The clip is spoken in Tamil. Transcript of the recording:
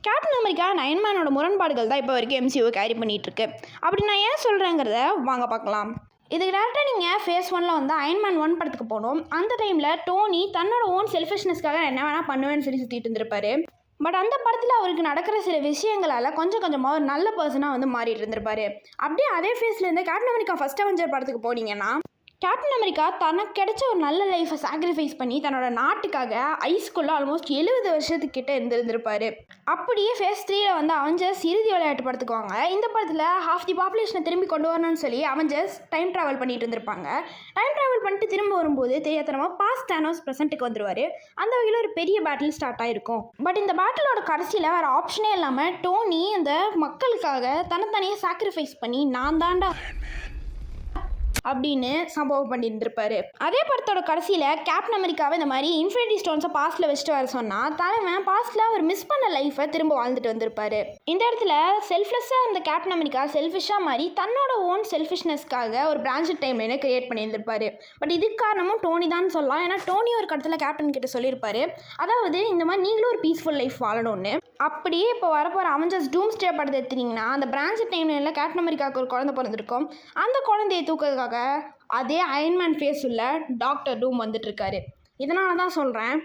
கேப்டன் அமெரிக்கா அயன்மேனோட முரண்பாடுகள் தான் இப்போ வரைக்கும் எம்சியூவை கேரி பண்ணிகிட்ருக்கு. அப்படி நான் ஏன் சொல்கிறேங்கிறத வாங்க பார்க்கலாம். இதுக்கு டேரக்டாக நீங்கள் ஃபேஸ் 1 வந்து அயன்மேன் 1 படத்துக்கு போகணும். அந்த டைமில் டோனி தன்னோட ஓன் செல்ஃபிஷ்னஸ்க்காக என்ன வேணால் பண்ணுவேன்னு சுற்றிட்டு இருந்திருப்பாரு. பட் அந்த படத்தில் அவருக்கு நடக்கிற சில விஷயங்களால் கொஞ்சம் கொஞ்சமாக ஒரு நல்ல பர்சனாக வந்து மாறிட்டு இருந்திருப்பாரு. அப்படியே அதே ஃபேஸ்லேருந்து கேப்டன் அமெரிக்கா ஃபர்ஸ்ட் அவெஞ்சர் படத்துக்கு போனீங்கன்னா கேப்டன் அமெரிக்கா தனக்கு கிடைச்ச ஒரு நல்ல லைஃப்பை சாக்ரிஃபைஸ் பண்ணி தன்னோட நாட்டுக்காக ஐஸ்குள்ளே ஆல்மோஸ்ட் 70 வருஷத்துக்கிட்ட இருந்திருப்பார். அப்படியே ஃபேஸ் 3 வந்து அவெஞ்சர்ஸ் இறுதி விளையாட்டு படத்துக்கு வாங்க. இந்த படத்தில் ஹாஃப் தி பாப்புலேஷனை திரும்பி கொண்டு வரணும்னு சொல்லி அவெஞ்சர்ஸ் டைம் ட்ராவல் பண்ணிட்டு இருந்திருப்பாங்க. டைம் ட்ராவல் பண்ணிட்டு திரும்ப வரும்போது தெரியாதனமாக பாஸ்ட் தானோஸ் ப்ரெசென்ட்டுக்கு வந்துருவார். அந்த வகையில் ஒரு பெரிய பேட்டில் ஸ்டார்ட் ஆகிருக்கும். பட் இந்த பேட்டிலோட கடைசியில் வேறு ஆப்ஷனே இல்லாமல் டோனி அந்த மக்களுக்காக தனித்தனியாக சாக்ரிஃபைஸ் பண்ணி நான் தாண்டா அப்படின்னு சம்பவம் பண்ணியிருந்திருப்பாரு. அதே படத்தோட கடைசியில் கேப்டன் அமெரிக்காவை இந்த மாதிரி இன்ஃபினிட்டி ஸ்டோன்ஸை பாஸ்ட்டில் வச்சுட்டு வர சொன்னால் தலைவன் பாஸ்ட்டில் அவர் மிஸ் பண்ண லைஃப்பை திரும்ப வாழ்ந்துட்டு வந்திருப்பாரு. இந்த இடத்துல செல்ஃப்லெஸ்ஸாக இருந்த கேப்டன் அமெரிக்கா செல்ஃபிஷாக மாதிரி தன்னோட ஓன் செல்ஃபிஷ்னஸ்க்காக ஒரு பிரான்ச்சட் டைம் லைனை கிரியேட் பண்ணியிருந்திருப்பாரு. பட் இதுக்கு காரணமும் டோனி தான் சொல்லலாம். ஏன்னா டோனி ஒரு கடத்தில் கேப்டன் கிட்ட சொல்லியிருப்பாரு, அதாவது இந்த மாதிரி நீங்களும் ஒரு பீஸ்ஃபுல் லைஃப் வாழணும்னு. அப்படியே இப்போ வரப்போகிற அவெஞ்சர்ஸ் டூம்ஸ்டே படத்தை எடுத்தீங்கன்னா அந்த பிரான்ச்சட் டைம் லைனில் கேப்டன் அமெரிக்காவுக்கு ஒரு குழந்தை பிறந்திருக்கும். அந்த குழந்தையை தூக்கிறதுக்காக அதே அயன்மேன் ஃபேஸ் உள்ள டாக்டர் டூம் வந்துட்டுருக்காரு. இதனால தான் சொல்கிறேன்,